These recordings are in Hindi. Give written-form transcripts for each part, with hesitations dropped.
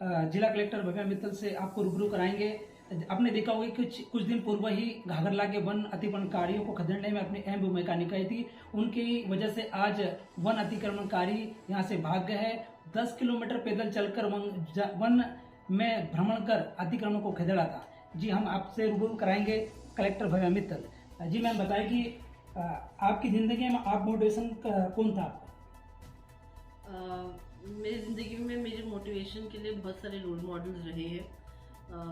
जिला कलेक्टर भव्या मित्तल से आपको रूबरू कराएंगे। आपने देखा होगा कि कुछ दिन पूर्व ही घाघरला के वन अतिक्रमणकारियों को खदेड़ने में अपनी अहम भूमिका निभाई थी। उनकी वजह से आज वन अतिक्रमणकारी यहां से भाग गए हैं। 10 किलोमीटर पैदल चलकर वन में भ्रमण कर अतिक्रमण को खदेड़ा था। जी, हम आपसे रूबरू कराएंगे कलेक्टर भव्या मित्तल। जी मैम, बताएं कि आपकी जिंदगी में आप मोटिवेशन कौन था? मेरी ज़िंदगी में मेरे मोटिवेशन के लिए बहुत सारे रोल मॉडल्स रहे हैं।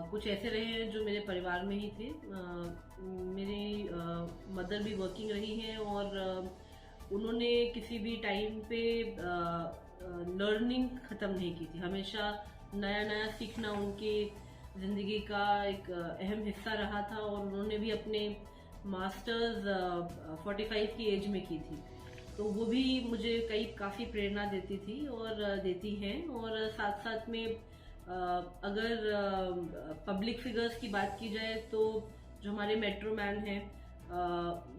कुछ ऐसे रहे हैं जो मेरे परिवार में ही थे। मेरी मदर भी वर्किंग रही हैं और उन्होंने किसी भी टाइम पे लर्निंग ख़त्म नहीं की थी। हमेशा नया नया सीखना उनकी ज़िंदगी का एक अहम हिस्सा रहा था और उन्होंने भी अपने मास्टर्स 45 की एज में की थी। तो वो भी मुझे काफ़ी प्रेरणा देती थी और देती हैं। और साथ साथ में अगर पब्लिक फिगर्स की बात की जाए तो जो हमारे मेट्रो मैन हैं,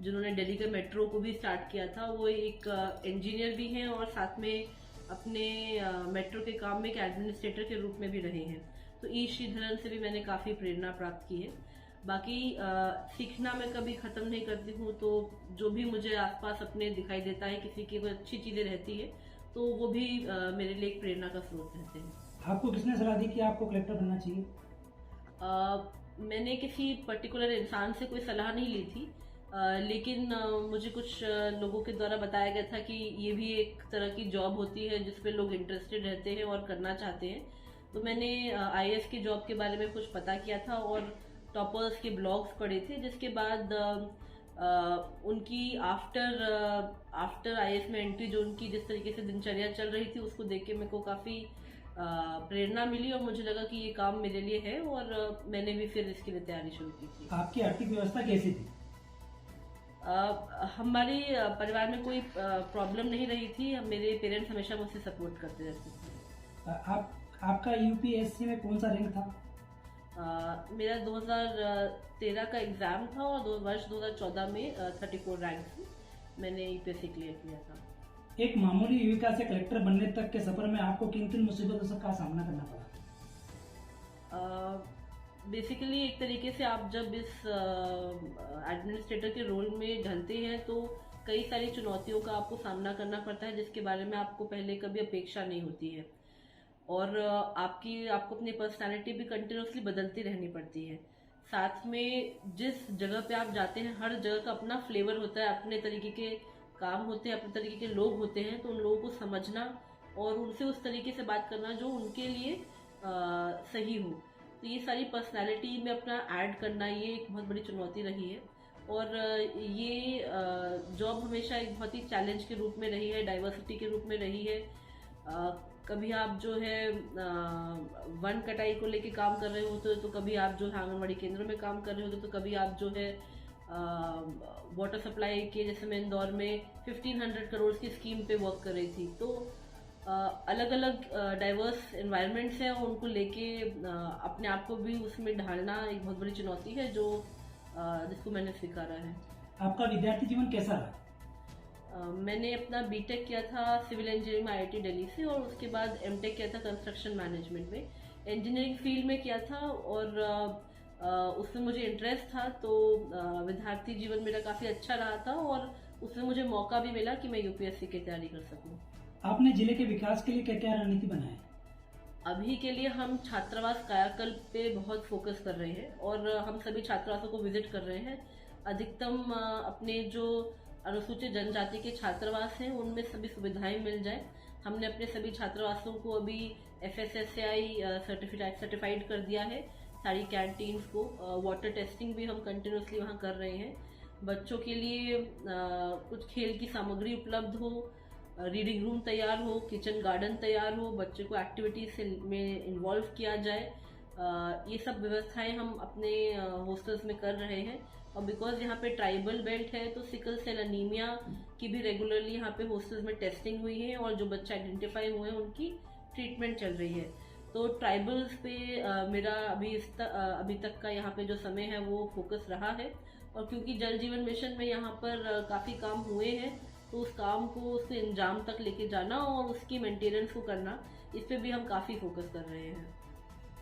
जिन्होंने दिल्ली के मेट्रो को भी स्टार्ट किया था, वो एक इंजीनियर भी हैं और साथ में अपने मेट्रो के काम में एक एडमिनिस्ट्रेटर के रूप में भी रहे हैं। तो ई श्रीधरन से भी मैंने काफ़ी प्रेरणा प्राप्त की है। बाकी सीखना मैं कभी ख़त्म नहीं करती हूँ, तो जो भी मुझे आसपास अपने दिखाई देता है, किसी की कोई अच्छी चीज़ें रहती है तो वो भी मेरे लिए एक प्रेरणा का स्रोत रहते हैं। आपको किसने सलाह दी कि आपको कलेक्टर बनना चाहिए? मैंने किसी पर्टिकुलर इंसान से कोई सलाह नहीं ली थी, लेकिन मुझे कुछ लोगों के द्वारा बताया गया था कि ये भी एक तरह की जॉब होती है जिसपे लोग इंटरेस्टेड रहते हैं और करना चाहते हैं। तो मैंने IAS की जॉब के बारे में कुछ पता किया था और टॉपर्स के ब्लॉग्स पढ़े थे, जिसके बाद उनकी आफ्टर IAS में एंट्री जो उनकी जिस तरीके से दिनचर्या चल रही थी उसको देख के मेरे को काफ़ी प्रेरणा मिली और मुझे लगा कि ये काम मेरे लिए है और मैंने भी फिर इसके लिए तैयारी शुरू की थी। आपकी आर्थिक व्यवस्था कैसी थी? हमारे परिवार में कोई प्रॉब्लम नहीं रही थी। मेरे पेरेंट्स हमेशा मुझसे सपोर्ट करते रहते थे। आपका UPSC में कौन सा रैंक था? मेरा 2013 का एग्ज़ाम था और वर्ष 2014 में 34 रैंक थी। मैंने UPSC क्लियर किया था। एक मामूली युविका से कलेक्टर बनने तक के सफर में आपको किन किन मुसीबतों का सामना करना पड़ा? बेसिकली एक तरीके से आप जब इस एडमिनिस्ट्रेटर के रोल में ढलते हैं तो कई सारी चुनौतियों का आपको सामना करना पड़ता है जिसके बारे में आपको पहले कभी अपेक्षा नहीं होती है। और आपको अपनी पर्सनालिटी भी कंटिन्यूसली बदलती रहनी पड़ती है। साथ में जिस जगह पे आप जाते हैं हर जगह का अपना फ्लेवर होता है, अपने तरीके के काम होते हैं, अपने तरीके के लोग होते हैं। तो उन लोगों को समझना और उनसे उस तरीके से बात करना जो उनके लिए सही हो। तो ये सारी पर्सनालिटी में अपना ऐड करना ये एक बहुत बड़ी चुनौती रही है। और ये जॉब हमेशा एक बहुत ही चैलेंज के रूप में रही है, डाइवर्सिटी के रूप में रही है। कभी आप जो है वन कटाई को लेके काम कर रहे होते तो कभी आप जो आंगनबाड़ी केंद्रों में काम कर रहे होते तो कभी आप जो है वाटर सप्लाई के, जैसे मैं इंदौर में 1500 करोड़ की स्कीम पे वर्क कर रही थी। तो अलग अलग डाइवर्स एनवायरनमेंट्स हैं और उनको लेके अपने आप को भी उसमें ढालना एक बहुत बड़ी चुनौती है जो जिसको मैंने स्वीकारा है। आपका विद्यार्थी जीवन कैसा रहा? मैंने अपना BTech किया था सिविल इंजीनियरिंग में IIT दिल्ली से और उसके बाद MTech किया था कंस्ट्रक्शन मैनेजमेंट में। इंजीनियरिंग फील्ड में किया था और उसमें मुझे इंटरेस्ट था, तो विद्यार्थी जीवन मेरा काफ़ी अच्छा रहा था और उसमें मुझे मौका भी मिला कि मैं UPSC की तैयारी कर सकूं। आपने जिले के विकास के लिए क्या क्या रणनीति बनाई? अभी के लिए हम छात्रावास कायाकल्प पे बहुत फोकस कर रहे हैं और हम सभी छात्रावासों को विजिट कर रहे हैं। अधिकतम अपने जो अनुसूचित जनजाति के छात्रावास हैं उनमें सभी सुविधाएं मिल जाए। हमने अपने सभी छात्रावासों को अभी FSSAI सर्टिफाइड कर दिया है। सारी कैंटीन्स को वाटर टेस्टिंग भी हम कंटिन्यूसली वहाँ कर रहे हैं। बच्चों के लिए कुछ खेल की सामग्री उपलब्ध हो, रीडिंग रूम तैयार हो, किचन गार्डन तैयार हो, बच्चे को एक्टिविटीज में इन्वॉल्व किया जाए। ये सब व्यवस्थाएं हम अपने हॉस्टल्स में कर रहे हैं। और बिकॉज यहाँ पे ट्राइबल बेल्ट है तो सिकल सेल अनीमिया की भी रेगुलरली यहाँ पे हॉस्टल्स में टेस्टिंग हुई है और जो बच्चे आइडेंटिफाई हुए हैं उनकी ट्रीटमेंट चल रही है। तो ट्राइबल्स पे मेरा अभी तक का यहाँ पे जो समय है वो फोकस रहा है। और क्योंकि जल जीवन मिशन में यहाँ पर काफ़ी काम हुए हैं तो उस काम को उसके अंजाम तक लेके जाना और उसकी मेंटेनेंस को करना, इस पे भी हम काफ़ी फोकस कर रहे हैं।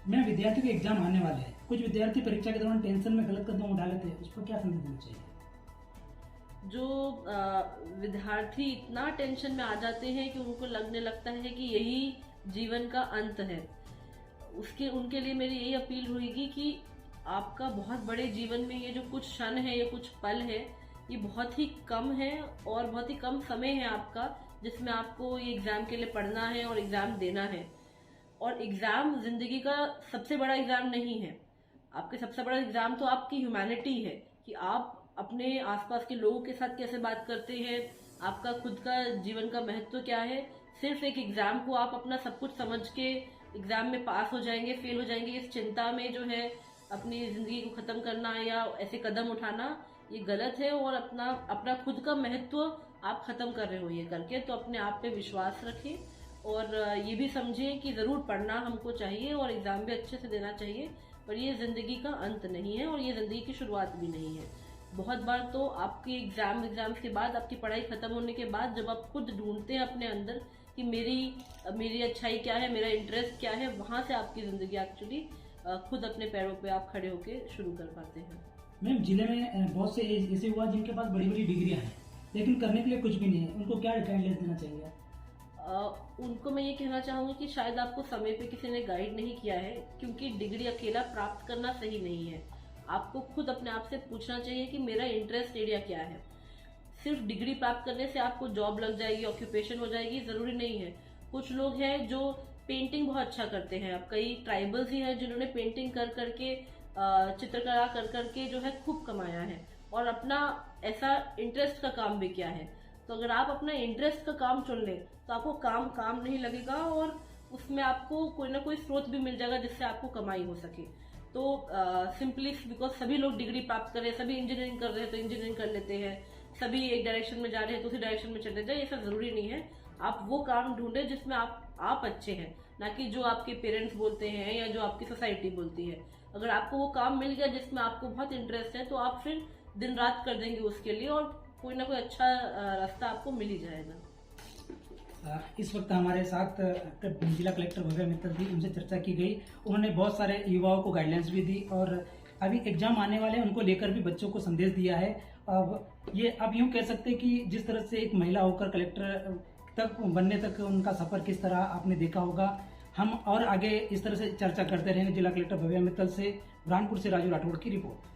मैम, विद्यार्थी के एग्जाम आने वाले हैं, कुछ विद्यार्थी परीक्षा के दौरान टेंशन में गलत कदम उठा लेते हैं, उस पर क्या संदेश देना चाहिए? जो विद्यार्थी इतना टेंशन में आ जाते हैं कि उनको लगने लगता है कि यही जीवन का अंत है, उनके लिए मेरी यही अपील होगी कि आपका बहुत बड़े जीवन में ये जो कुछ क्षण है, ये कुछ पल है, ये बहुत ही कम है और बहुत ही कम समय है आपका, जिसमें आपको ये एग्जाम के लिए पढ़ना है और एग्जाम देना है। और एग्जाम जिंदगी का सबसे बड़ा एग्जाम नहीं है। आपके सबसे बड़ा एग्जाम तो आपकी ह्यूमैनिटी है, कि आप अपने आसपास के लोगों के साथ कैसे बात करते हैं, आपका खुद का जीवन का महत्व क्या है। सिर्फ एक एग्जाम को आप अपना सब कुछ समझ के एग्जाम में पास हो जाएंगे, फेल हो जाएंगे, इस चिंता में जो है अपनी जिंदगी को खत्म करना या ऐसे कदम उठाना, ये गलत है। और अपना खुद का महत्व आप खत्म कर रहे हो ये करके। तो अपने आप पे विश्वास रखें और ये भी समझें कि जरूर पढ़ना हमको चाहिए और एग्जाम भी अच्छे से देना चाहिए, पर ये जिंदगी का अंत नहीं है और ये जिंदगी की शुरुआत भी नहीं है। बहुत बार तो आपके एग्जाम्स के बाद, आपकी पढ़ाई खत्म होने के बाद, जब आप खुद ढूंढते हैं अपने अंदर कि मेरी अच्छाई क्या है, मेरा इंटरेस्ट क्या है, वहां से आपकी जिंदगी एक्चुअली खुद अपने पैरों पे आप खड़े होके शुरू कर पाते हैं। मैम, जिले में बहुत से ऐसे हुआ जिनके पास बड़ी बड़ी डिग्रियां हैं लेकिन करने के लिए कुछ भी नहीं है, उनको क्या गाइडलाइंस देना चाहिए? उनको मैं ये कहना चाहूंगी कि शायद आपको समय पे किसी ने गाइड नहीं किया है, क्योंकि डिग्री अकेला प्राप्त करना सही नहीं है। आपको खुद अपने आप से पूछना चाहिए कि मेरा इंटरेस्ट एरिया क्या है। सिर्फ डिग्री प्राप्त करने से आपको जॉब लग जाएगी, ऑक्यूपेशन हो जाएगी, जरूरी नहीं है। कुछ लोग हैं जो पेंटिंग बहुत अच्छा करते हैं। अब कई ट्राइबल्स ही हैं जिन्होंने पेंटिंग कर करके, चित्रकला कर करके जो है खूब कमाया है और अपना ऐसा इंटरेस्ट का काम भी किया है। तो अगर आप अपना इंटरेस्ट का काम चुन लें तो आपको काम नहीं लगेगा और उसमें आपको कोई ना कोई स्रोत भी मिल जाएगा जिससे आपको कमाई हो सके। तो सिंपली बिकॉज सभी लोग डिग्री प्राप्त कर रहे हैं, सभी इंजीनियरिंग कर रहे हैं तो इंजीनियरिंग कर लेते हैं, सभी एक डायरेक्शन में जा रहे हैं तो उसी डायरेक्शन में चले जाए, ऐसा जरूरी नहीं है। आप वो काम ढूंढे जिसमें आप अच्छे हैं, ना कि जो आपके पेरेंट्स बोलते हैं या जो आपकी सोसाइटी बोलती है। अगर आपको वो काम मिल गया जिसमें आपको बहुत इंटरेस्ट है तो आप फिर दिन रात कर देंगे उसके लिए और कोई ना कोई अच्छा रास्ता आपको मिल ही जाएगा। इस वक्त हमारे साथ जिला कलेक्टर भव्या मित्तल थी, उनसे चर्चा की गई। उन्होंने बहुत सारे युवाओं को गाइडलाइंस भी दी और अभी एग्जाम आने वाले हैं उनको लेकर भी बच्चों को संदेश दिया है। अब यूं कह सकते हैं कि जिस तरह से एक महिला होकर कलेक्टर तक बनने तक उनका सफर किस तरह आपने देखा होगा, हम और आगे इस तरह से चर्चा करते रहेंगे। जिला कलेक्टर भव्या मित्तल से बुरहानपुर से राजू राठौड़ की रिपोर्ट।